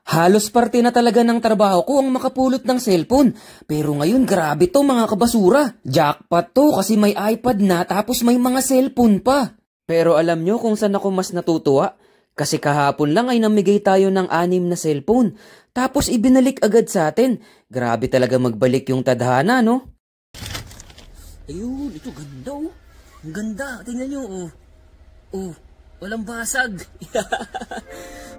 Halos parte na talaga ng trabaho ko ang makapulot ng cellphone. Pero ngayon grabe to mga kabasura. Jackpot to kasi may iPad na tapos may mga cellphone pa. Pero alam nyo kung saan ako mas natutuwa? Kasi kahapon lang ay namigay tayo ng 6 na cellphone. Tapos ibinalik agad sa atin. Grabe talaga magbalik yung tadhana, no? Ayun, ito ganda oh. Ang ganda, tingnan nyo oh. Oh, walang basag.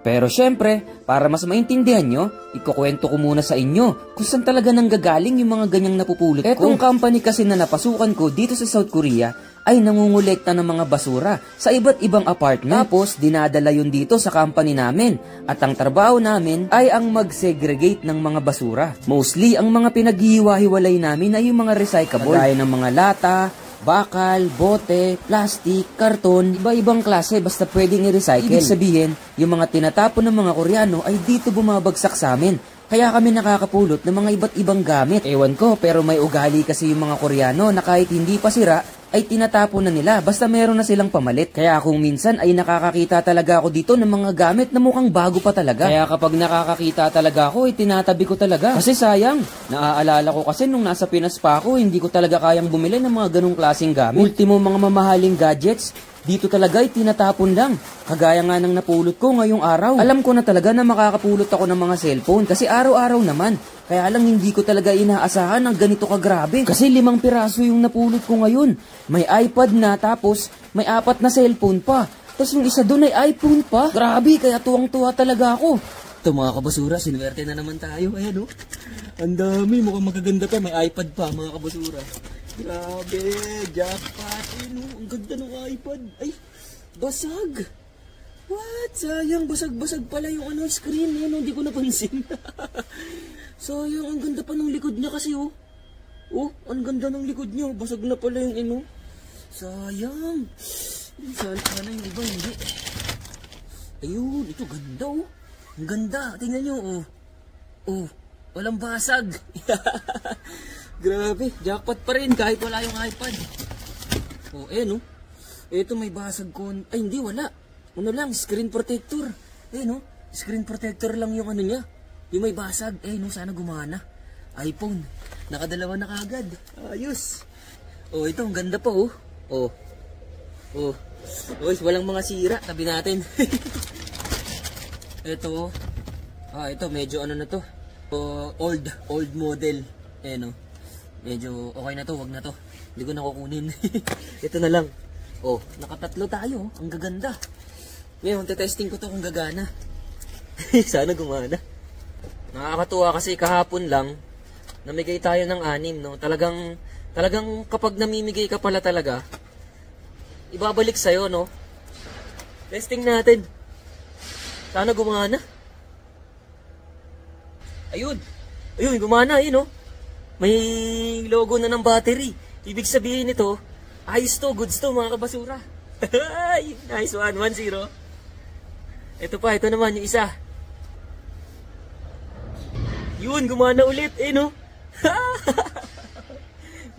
Pero syempre, para mas maintindihan nyo, ikukwento ko muna sa inyo kung saan talaga nanggagaling yung mga ganyang napupulot ko. Etong company kasi na napasukan ko dito sa South Korea ay nangungulekta ng mga basura sa iba't ibang apartment. Tapos, dinadala yun dito sa company namin. At ang trabaho namin ay ang mag-segregate ng mga basura. Mostly, ang mga pinaghihiwa-hiwalay namin ay yung mga recyclable. Kagaya ng mga lata, bakal, bote, plastic, karton, iba-ibang klase basta pwedeng i-recycle. Ibig sabihin, yung mga tinatapon ng mga Koreano ay dito bumabagsak sa amin. Kaya kami nakakapulot ng mga iba't ibang gamit. Ewan ko, pero may ugali kasi yung mga Koreano na kahit hindi pa sira, ay tinatapon na nila basta meron na silang pamalit. Kaya kung minsan ay nakakakita talaga ako dito ng mga gamit na mukhang bago pa talaga. Kaya kapag nakakakita talaga ako ay tinatabi ko talaga. Kasi sayang, naaalala ko kasi nung nasa Pinas pa ako, hindi ko talaga kayang bumili ng mga ganong klaseng gamit. Ultimo mga mamahaling gadgets, dito talaga ay tinatapon lang. Kagaya nga ng napulot ko ngayong araw. Alam ko na talaga na makakapulot ako ng mga cellphone kasi araw-araw naman. Kaya lang hindi ko talaga inaasahan ng ganito kagrabe. Kasi 5 piraso yung napulot ko ngayon. May iPad na tapos may 4 na cellphone pa. Tapos yung isa doon ay iPhone pa. Grabe, kaya tuwang-tuwa talaga ako. Ito mga kabasura, sinuwerte na naman tayo. Ayan oh. Ang dami, mukhang magaganda pa. May iPad pa mga kabasura. Grabe, jackpot. Ayun oh, ang ganda ng iPad. Ay, basag. What? Sayang, basag-basag pala yung screen. Yan, hindi ko napansin. Sayang, ang ganda pa ng likod niya kasi oh. Oh, ang ganda ng likod niya. Basag na pala yung Sayang. Sana yung iba, hindi. Ayun, ito ganda oh. Ang ganda, tingnan nyo oh. Oh, walang basag. Grabe, jackpot pa rin kahit wala yung iPad. Oh, ayan oh. Ito may basag ko. Ay, hindi, wala. Screen protector. Ayan oh, screen protector lang yung niya. Yung may basag. Ayun oh, sana gumana. iPhone. Nakadalawa na kagad. Ayos. Oh, ito, ang ganda pa oh. Oh. Oh. Oh, walang mga sira. Tabi natin. Ito oh. Ito, medyo na to. Old model. Ayan oh. Medyo okay na to, wag na to. Hindi ko na kukunin. Ito na lang. Oh, nakatatlo tayo. Ang gaganda. Ngayon, testing ko to kung gagana. Sana gumana. Nakakatuwa kasi kahapon lang, namigay tayo ng 6, no? Talagang kapag namimigay ka pala talaga, ibabalik sa'yo, no? Testing natin. Sana gumana. Ayun. Ayun, gumana, ayun, no? May logo na ng battery. Ibig sabihin nito, ayos to, goods to mga kabasura. Nice one, 1-0. Ito pa, ito naman yung isa. Yun, gumana ulit, no?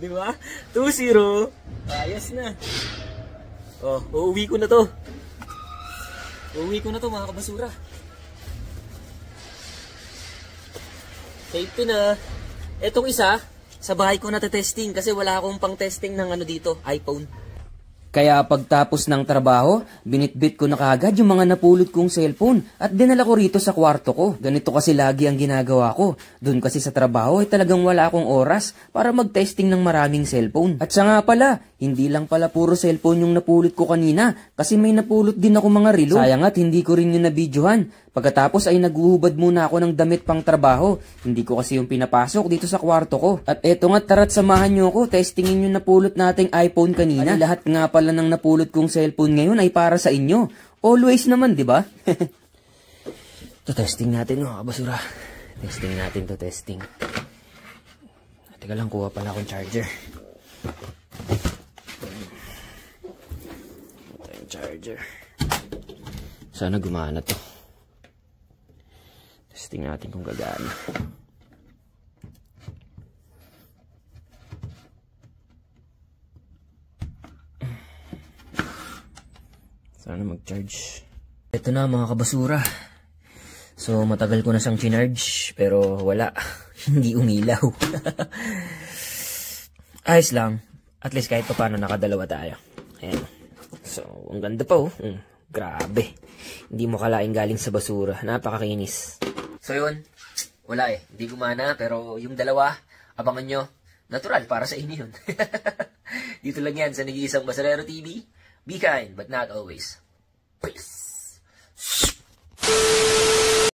Di ba? 2-0. Ayos na. Oh, uuwi ko na to. Uuwi ko na to mga kabasura. Safety na. Etong isa, sa bahay ko na-testing kasi wala akong pang-testing ng dito, iPhone. Kaya pagtapos ng trabaho, binitbit ko na kaagad yung mga napulot kong cellphone at dinala ko rito sa kwarto ko. Ganito kasi lagi ang ginagawa ko. Doon kasi sa trabaho ay talagang wala akong oras para mag-testing ng maraming cellphone. At siya nga pala, hindi lang pala puro cellphone yung napulot ko kanina kasi may napulot din ako mga relo. Sayang at hindi ko rin yung nabidyohan. Pagkatapos ay naguhubad muna ako ng damit pang trabaho. Hindi ko kasi yung pinapasok dito sa kwarto ko. At eto nga, tara't samahan nyo ako. Testingin yung napulot nating iPhone kanina. Lahat nga pala ng napulot kong cellphone ngayon ay para sa inyo. Always naman, di ba? Testing natin, kabasura. Testing natin to, testing. Teka lang, kuha pala akong charger. Ito yung charger. Sana gumana to. Testing natin kung gagana. Sana mag-charge. Ito na mga kabasura. So, matagal ko na siyang chinarge, pero wala. Hindi umilaw. Ayos lang. At least kahit pa paano nakadalawa tayo. Ayan. So, ang ganda pa oh. Grabe. Hindi mo kalaing galing sa basura. Napakakinis. So, yun. Wala eh. Hindi gumana, pero yung dalawa, abangan nyo. Natural, para sa inyo yun. Dito lang yan sa Nag-iisang Basurero TV. Be kind, but not always. Peace!